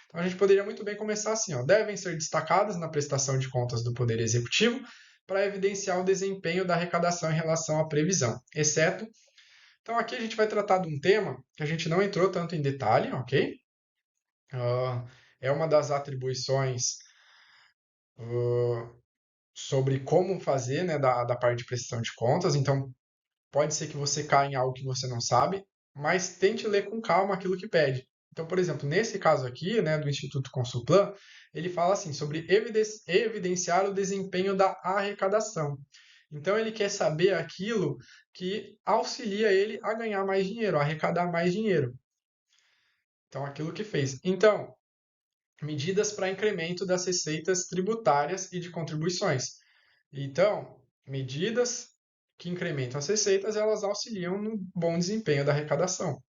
Então, a gente poderia muito bem começar assim, ó, devem ser destacadas na prestação de contas do Poder Executivo para evidenciar o desempenho da arrecadação em relação à previsão, exceto. Então, aqui a gente vai tratar de um tema que a gente não entrou tanto em detalhe, ok? É uma das atribuições sobre como fazer, né, da parte de prestação de contas. Então, pode ser que você caia em algo que você não sabe, mas tente ler com calma aquilo que pede. Então, por exemplo, nesse caso aqui, né, do Instituto Consulplan, ele fala assim sobre evidenciar o desempenho da arrecadação. Então, ele quer saber aquilo que auxilia ele a ganhar mais dinheiro, a arrecadar mais dinheiro. Então, aquilo que fez. Então, medidas para incremento das receitas tributárias e de contribuições. Então, medidas que incrementam as receitas, elas auxiliam no bom desempenho da arrecadação.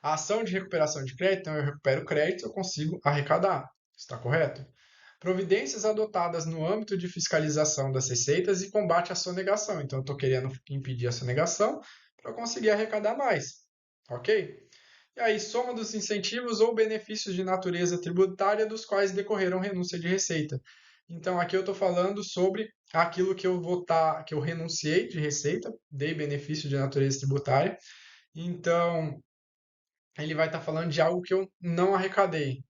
A ação de recuperação de crédito, então eu recupero o crédito, eu consigo arrecadar. Está correto? Providências adotadas no âmbito de fiscalização das receitas e combate à sonegação. Então, eu estou querendo impedir a sonegação para conseguir arrecadar mais. Ok? E aí, soma dos incentivos ou benefícios de natureza tributária dos quais decorreram renúncia de receita. Então, aqui eu estou falando sobre aquilo que que eu renunciei de receita, dei benefício de natureza tributária. Então, ele vai estar falando de algo que eu não arrecadei.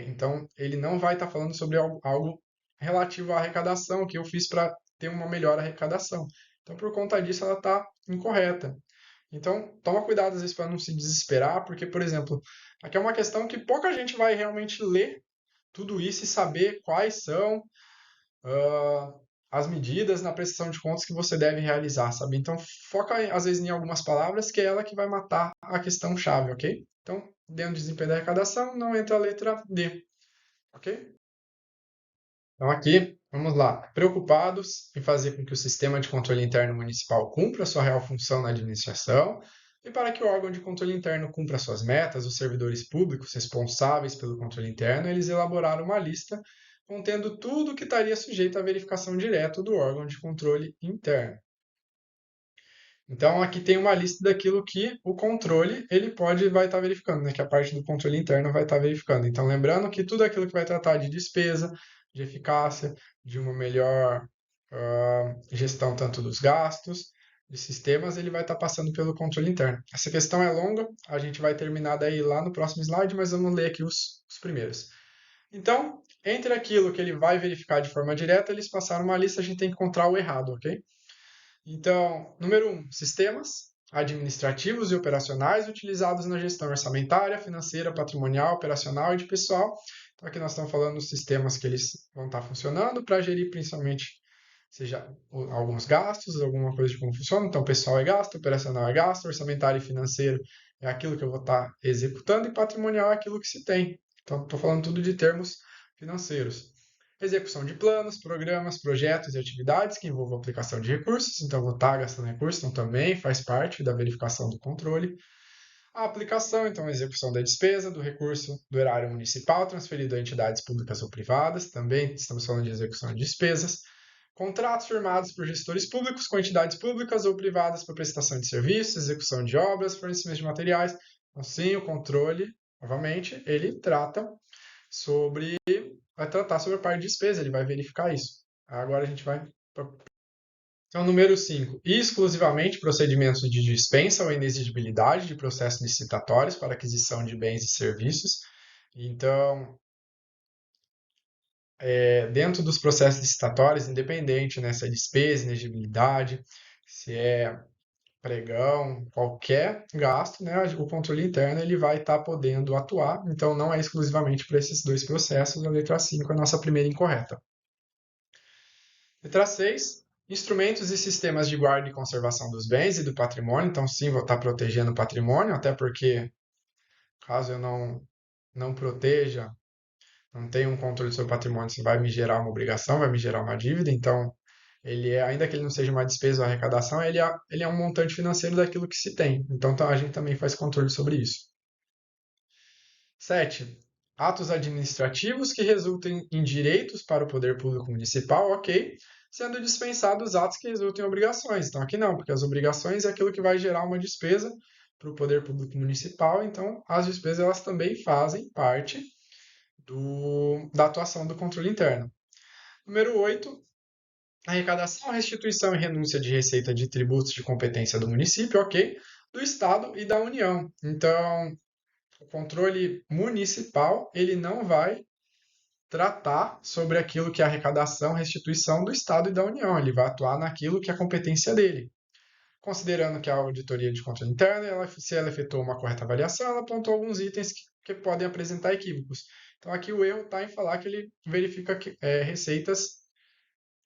Então, ele não vai estar falando sobre algo relativo à arrecadação que eu fiz para ter uma melhor arrecadação. Então, por conta disso, ela está incorreta. Então, toma cuidado às vezes para não se desesperar, porque, por exemplo, aqui é uma questão que pouca gente vai realmente ler tudo isso e saber quais são ah, as medidas na prestação de contas que você deve realizar, sabe? Então, foca às vezes em algumas palavras que é ela que vai matar a questão chave, ok? Então, dentro do desempenho da arrecadação, não entra a letra D, ok? Então, aqui, vamos lá. Preocupados em fazer com que o sistema de controle interno municipal cumpra sua real função na administração e para que o órgão de controle interno cumpra suas metas, os servidores públicos responsáveis pelo controle interno, eles elaboraram uma lista contendo tudo que estaria sujeito à verificação direta do órgão de controle interno. Então, aqui tem uma lista daquilo que o controle ele vai estar verificando, né? Que a parte do controle interno vai estar verificando. Então, lembrando que tudo aquilo que vai tratar de despesa, de eficácia, de uma melhor gestão tanto dos gastos, de sistemas, ele vai estar passando pelo controle interno. Essa questão é longa, a gente vai terminar daí lá no próximo slide, mas vamos ler aqui os primeiros. Então, entre aquilo que ele vai verificar de forma direta, eles passaram uma lista, a gente tem que encontrar o errado, ok? Então, número 1, sistemas administrativos e operacionais utilizados na gestão orçamentária, financeira, patrimonial, operacional e de pessoal. Então, aqui nós estamos falando dos sistemas que eles vão estar funcionando para gerir principalmente, seja alguns gastos, alguma coisa de como funciona. Então, pessoal é gasto, operacional é gasto, orçamentário e financeiro é aquilo que eu vou estar executando e patrimonial é aquilo que se tem. Então, estou falando tudo de termos financeiros. Execução de planos, programas, projetos e atividades que envolvam aplicação de recursos. Então, vou estar gastando recursos, então também faz parte da verificação do controle. A aplicação, então, a execução da despesa, do recurso do erário municipal transferido a entidades públicas ou privadas. Também estamos falando de execução de despesas. Contratos firmados por gestores públicos com entidades públicas ou privadas para prestação de serviços, execução de obras, fornecimento de materiais. Então, sim, o controle, novamente, ele vai tratar sobre a parte de despesa, ele vai verificar isso. Agora a gente vai. Então, número 5. Exclusivamente procedimentos de dispensa ou inexigibilidade de processos licitatórios para aquisição de bens e serviços. Então, dentro dos processos licitatórios, independente, né, se é despesa, inexigibilidade, se é pregão, qualquer gasto, né, o controle interno ele vai estar podendo atuar. Então, não é exclusivamente para esses dois processos. A letra 5 é a nossa primeira incorreta. Letra 6. Instrumentos e sistemas de guarda e conservação dos bens e do patrimônio. Então, sim, vou estar protegendo o patrimônio, até porque, caso eu não proteja, não tenha um controle sobre o patrimônio, isso vai me gerar uma obrigação, vai me gerar uma dívida. Então, ainda que ele não seja uma despesa ou arrecadação, ele é um montante financeiro daquilo que se tem. Então, a gente também faz controle sobre isso. 7. Atos administrativos que resultem em direitos para o poder público municipal, ok, sendo dispensados atos que resultem em obrigações. Então, aqui não, porque as obrigações é aquilo que vai gerar uma despesa para o poder público municipal, então as despesas elas também fazem parte da atuação do controle interno. Número 8, arrecadação, restituição e renúncia de receita de tributos de competência do município, ok, do Estado e da União. Então, o controle municipal ele não vai tratar sobre aquilo que é arrecadação, restituição do Estado e da União. Ele vai atuar naquilo que é a competência dele. Considerando que a auditoria de controle interno, se ela efetuou uma correta avaliação, ela apontou alguns itens que podem apresentar equívocos. Então, aqui o erro está em falar que ele verifica receitas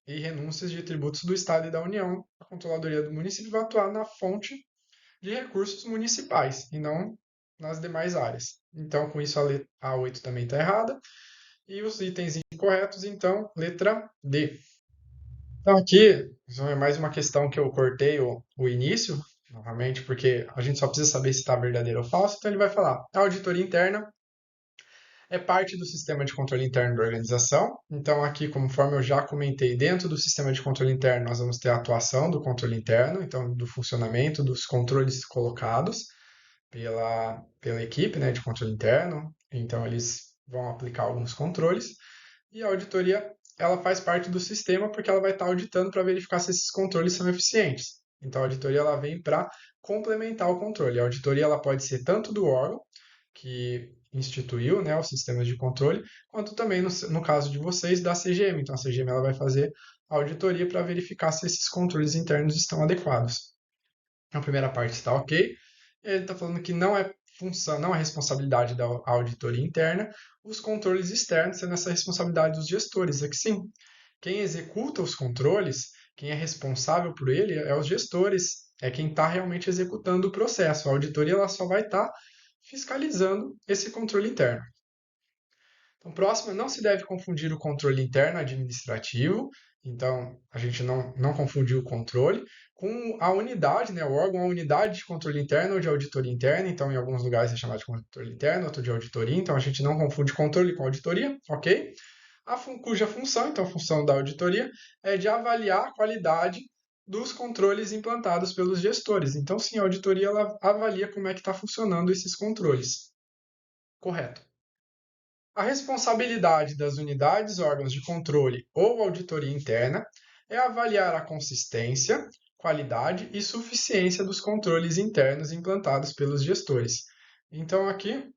e renúncias de tributos do Estado e da União. A controladoria do município vai atuar na fonte de recursos municipais e não nas demais áreas. Então, com isso, a 8 também está errada. E os itens incorretos, então, letra D. Então, aqui, isso é mais uma questão que eu cortei o início, novamente, porque a gente só precisa saber se está verdadeiro ou falso. Então, ele vai falar: a auditoria interna é parte do sistema de controle interno da organização. Então, aqui, conforme eu já comentei, dentro do sistema de controle interno, nós vamos ter a atuação do controle interno, então, do funcionamento dos controles colocados pela equipe, né, de controle interno. Então, eles vão aplicar alguns controles. E a auditoria, ela faz parte do sistema porque ela vai estar auditando para verificar se esses controles são eficientes. Então, a auditoria ela vem para complementar o controle. A auditoria ela pode ser tanto do órgão que instituiu, né, os sistemas de controle, quanto também, no caso de vocês, da CGM. Então, a CGM ela vai fazer a auditoria para verificar se esses controles internos estão adequados. A primeira parte está ok. Ele está falando que não é função, não é responsabilidade da auditoria interna, os controles externos sendo essa responsabilidade dos gestores. É que sim, quem executa os controles, quem é responsável por ele, é os gestores, é quem está realmente executando o processo. A auditoria ela só vai estar fiscalizando esse controle interno. Então, próximo, não se deve confundir o controle interno administrativo. Então, a gente não confundir o controle com a unidade, né, o órgão, a unidade de controle interno ou de auditoria interna. Então, em alguns lugares é chamado de controle interno, outro de auditoria. Então, a gente não confunde controle com auditoria, ok? Cuja função, então, a função da auditoria é de avaliar a qualidade dos controles implantados pelos gestores. Então, sim, a auditoria ela avalia como é que está funcionando esses controles. Correto. A responsabilidade das unidades, órgãos de controle ou auditoria interna é avaliar a consistência, qualidade e suficiência dos controles internos implantados pelos gestores. Então, aqui,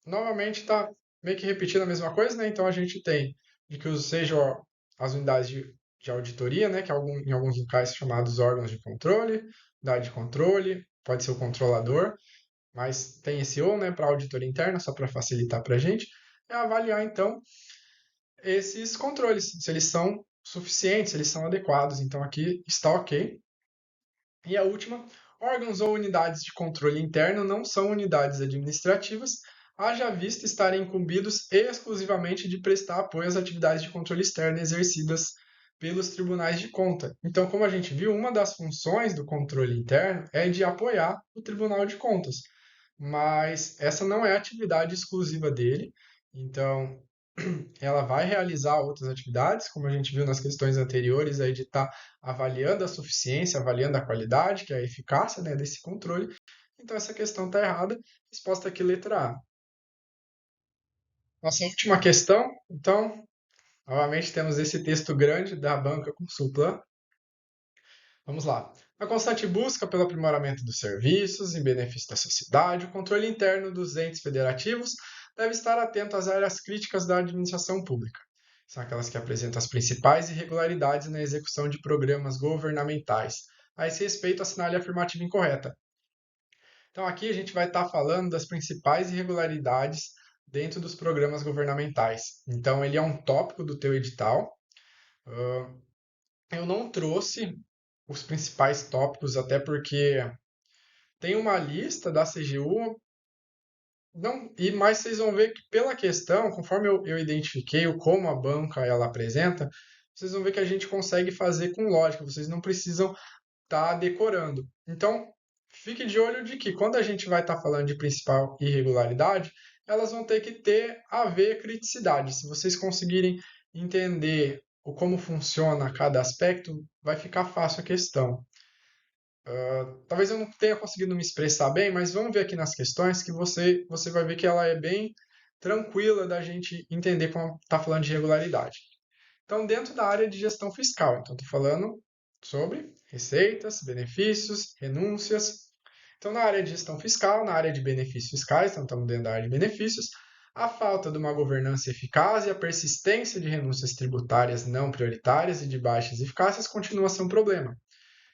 novamente, está meio que repetindo a mesma coisa, né? Então, a gente tem de que sejam as unidades de auditoria, né? Que em alguns locais chamados órgãos de controle, unidade de controle, pode ser o controlador, mas tem esse ou, né, para auditoria interna, só para facilitar para a gente, é avaliar, então, esses controles, se eles são suficientes, se eles são adequados. Então, aqui está ok. E a última, órgãos ou unidades de controle interno não são unidades administrativas, haja vista estarem incumbidos exclusivamente de prestar apoio às atividades de controle externo exercidas pelos tribunais de conta. Então, como a gente viu, uma das funções do controle interno é de apoiar o Tribunal de Contas, mas essa não é a atividade exclusiva dele. Então, ela vai realizar outras atividades, como a gente viu nas questões anteriores, aí de estar avaliando a suficiência, avaliando a qualidade, que é a eficácia, né, desse controle. Então, essa questão está errada. Resposta aqui, letra A. Nossa última questão, então, novamente temos esse texto grande da banca com Suplan. Vamos lá. A constante busca pelo aprimoramento dos serviços em benefício da sociedade, o controle interno dos entes federativos deve estar atento às áreas críticas da administração pública. São aquelas que apresentam as principais irregularidades na execução de programas governamentais. A esse respeito, assinale a afirmativa incorreta. Então, aqui a gente vai estar falando das principais irregularidades dentro dos programas governamentais. Então, ele é um tópico do teu edital. Eu não trouxe os principais tópicos, até porque tem uma lista da CGU, mas vocês vão ver que pela questão, conforme eu identifiquei o como a banca ela apresenta, vocês vão ver que a gente consegue fazer com lógica, vocês não precisam estar decorando. Então, fique de olho de que quando a gente vai estar falando de principal irregularidade, elas vão ter que ter a ver criticidade. Se vocês conseguirem entender o como funciona cada aspecto, vai ficar fácil a questão. Talvez eu não tenha conseguido me expressar bem, mas vamos ver aqui nas questões que você vai ver que ela é bem tranquila da gente entender quando está falando de regularidade. Então, dentro da área de gestão fiscal, então estou falando sobre receitas, benefícios, renúncias. Então, na área de gestão fiscal, na área de benefícios fiscais, então estamos dentro da área de benefícios, a falta de uma governança eficaz e a persistência de renúncias tributárias não prioritárias e de baixas eficácias continua a ser um problema.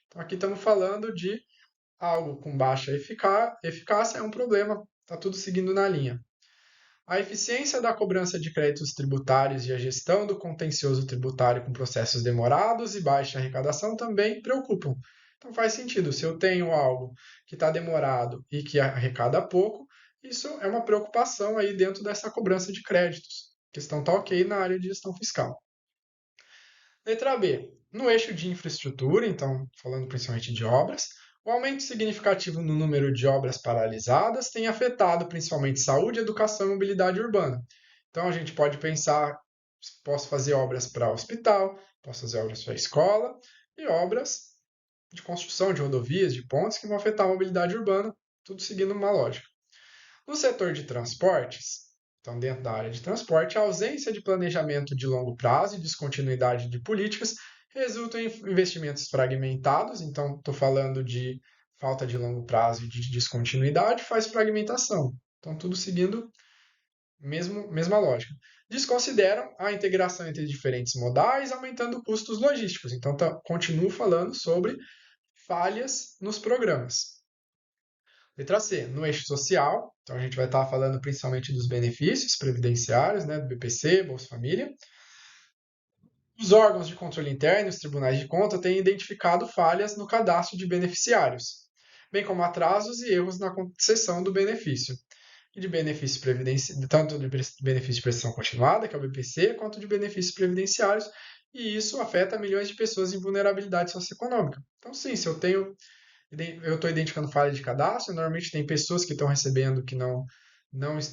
Então, aqui estamos falando de algo com baixa eficácia, é um problema, está tudo seguindo na linha. A eficiência da cobrança de créditos tributários e a gestão do contencioso tributário com processos demorados e baixa arrecadação também preocupam. Então faz sentido, se eu tenho algo que está demorado e que arrecada pouco, Isso é uma preocupação aí dentro dessa cobrança de créditos. A questão está ok na área de gestão fiscal. Letra B. No eixo de infraestrutura, então falando principalmente de obras, o aumento significativo no número de obras paralisadas tem afetado principalmente saúde, educação e mobilidade urbana. Então a gente pode pensar, posso fazer obras para hospital, posso fazer obras para escola e obras de construção de rodovias, de pontes que vão afetar a mobilidade urbana, tudo seguindo uma lógica. No setor de transportes, então dentro da área de transporte, a ausência de planejamento de longo prazo e descontinuidade de políticas resultam em investimentos fragmentados. Então, estou falando de falta de longo prazo e de descontinuidade, faz fragmentação. Então, tudo seguindo mesma lógica. Desconsideram a integração entre diferentes modais, aumentando custos logísticos. Então, continuo falando sobre falhas nos programas. Letra C, no eixo social, então a gente vai estar falando principalmente dos benefícios previdenciários, né, do BPC, Bolsa Família. Os órgãos de controle interno e os tribunais de conta têm identificado falhas no cadastro de beneficiários, bem como atrasos e erros na concessão do benefício. E de benefícios previdenciários, tanto de benefício de prestação continuada, que é o BPC, quanto de benefícios previdenciários, e isso afeta milhões de pessoas em vulnerabilidade socioeconômica. Então, sim, se eu estou identificando falha de cadastro, normalmente tem pessoas que estão recebendo que não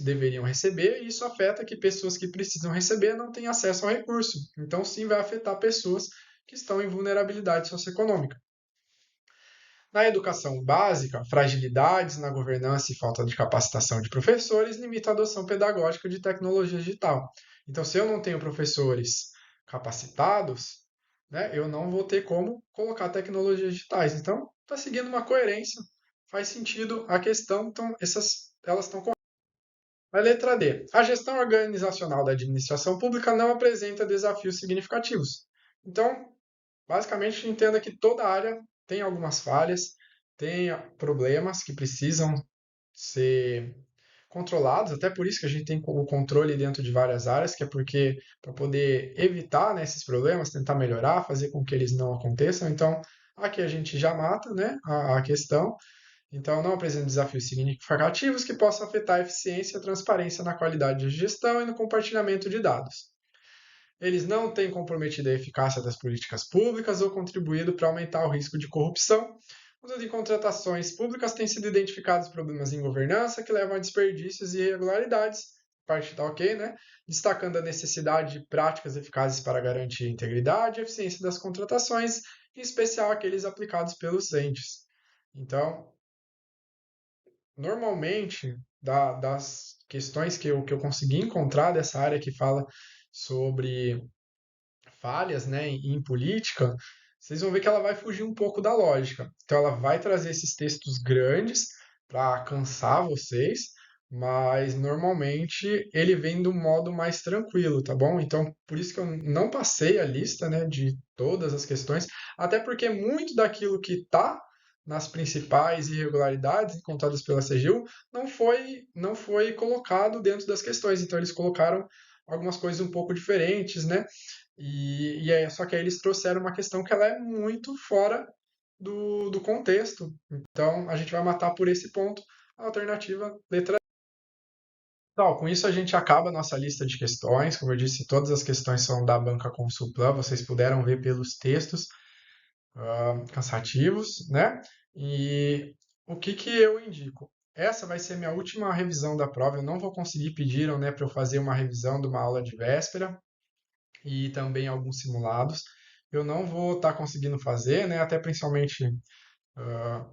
deveriam receber, e isso afeta que pessoas que precisam receber não têm acesso ao recurso. Então, sim, vai afetar pessoas que estão em vulnerabilidade socioeconômica. Na educação básica, fragilidades na governança e falta de capacitação de professores limitam a adoção pedagógica de tecnologia digital. Então, se eu não tenho professores capacitados, né, eu não vou ter como colocar tecnologias digitais. Então, está seguindo uma coerência, faz sentido a questão, então elas estão corretas. A letra D. A gestão organizacional da administração pública não apresenta desafios significativos. Então, basicamente, entenda que toda área tem algumas falhas, tem problemas que precisam ser controlados, até por isso que a gente tem o controle dentro de várias áreas, que é porque para poder evitar, né, esses problemas, tentar melhorar, fazer com que eles não aconteçam. Então, aqui a gente já mata, né, a questão. Então, não apresenta desafios significativos que possam afetar a eficiência e a transparência na qualidade de gestão e no compartilhamento de dados. Eles não têm comprometido a eficácia das políticas públicas ou contribuído para aumentar o risco de corrupção. Quando em contratações públicas têm sido identificados problemas em governança que levam a desperdícios e irregularidades, parte está ok, né? Destacando a necessidade de práticas eficazes para garantir a integridade e eficiência das contratações, em especial aqueles aplicados pelos entes. Então, normalmente, das questões que eu consegui encontrar dessa área que fala sobre falhas, né, em política, vocês vão ver que ela vai fugir um pouco da lógica. Então, ela vai trazer esses textos grandes para cansar vocês, mas normalmente ele vem do modo mais tranquilo, tá bom? Então, por isso que eu não passei a lista, né, de todas as questões, até porque muito daquilo que está nas principais irregularidades encontradas pela CGU não foi colocado dentro das questões. Então, eles colocaram algumas coisas um pouco diferentes, né? Só que aí eles trouxeram uma questão que ela é muito fora do contexto. Então, a gente vai matar por esse ponto a alternativa letra. Então, com isso a gente acaba a nossa lista de questões. Como eu disse, todas as questões são da banca Consulplan, vocês puderam ver pelos textos cansativos, né? E o que eu indico? Essa vai ser minha última revisão da prova. Eu não vou conseguir, pediram, né, para eu fazer uma revisão de uma aula de véspera e também alguns simulados. Eu não vou estar conseguindo fazer, né? Até principalmente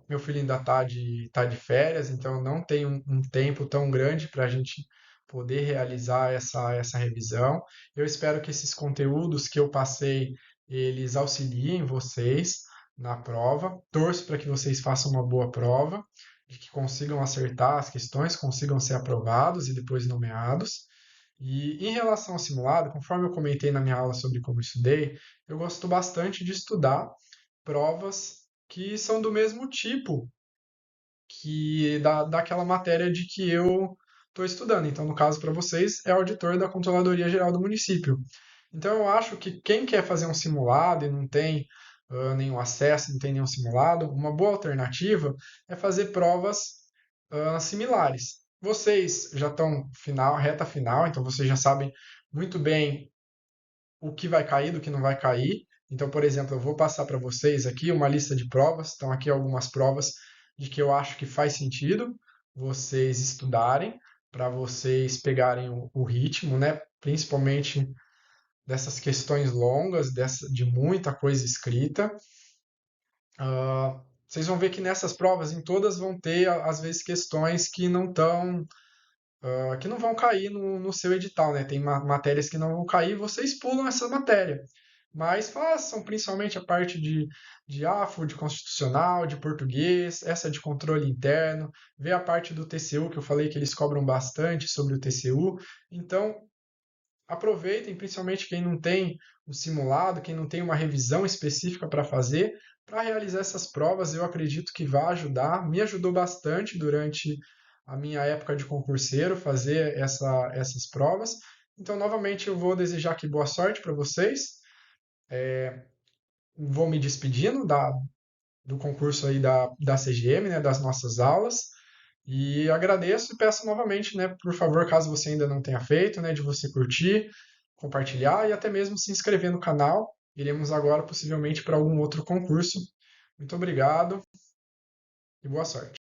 meu filho ainda tá de férias, então eu não tenho um tempo tão grande para a gente poder realizar essa revisão. Eu espero que esses conteúdos que eu passei, eles auxiliem vocês na prova. Torço para que vocês façam uma boa prova, e que consigam acertar as questões, consigam ser aprovados e depois nomeados. E em relação ao simulado, conforme eu comentei na minha aula sobre como eu estudei, eu gosto bastante de estudar provas que são do mesmo tipo que daquela matéria de que eu estou estudando. Então, no caso para vocês, é auditor da Controladoria Geral do município. Então, eu acho que quem quer fazer um simulado e não tem nenhum acesso, não tem nenhum simulado, uma boa alternativa é fazer provas similares. vocês já estão final, reta final, então vocês já sabem muito bem o que vai cair do que não vai cair. Então, por exemplo, eu vou passar para vocês aqui uma lista de provas. Estão aqui algumas provas de que eu acho que faz sentido vocês estudarem, para vocês pegarem o ritmo, né? Principalmente dessas questões longas, de muita coisa escrita. Vocês vão ver que nessas provas, em todas, vão ter, às vezes, questões que não estão que não vão cair no seu edital, né? Tem matérias que não vão cair, vocês pulam essa matéria. Mas façam principalmente a parte de AFO, de constitucional, de português, essa de controle interno, vê a parte do TCU, que eu falei que eles cobram bastante sobre o TCU. Então, aproveitem, principalmente quem não tem um simulado, quem não tem uma revisão específica para fazer, para realizar essas provas. Eu acredito que vai ajudar. Me ajudou bastante durante a minha época de concurseiro fazer essas provas. Então, novamente, eu vou desejar aqui boa sorte para vocês. Vou me despedindo do concurso aí da CGM, né, das nossas aulas. E agradeço e peço novamente, né, por favor, caso você ainda não tenha feito, né, de você curtir, compartilhar e até mesmo se inscrever no canal. Iremos agora possivelmente para algum outro concurso. Muito obrigado e boa sorte.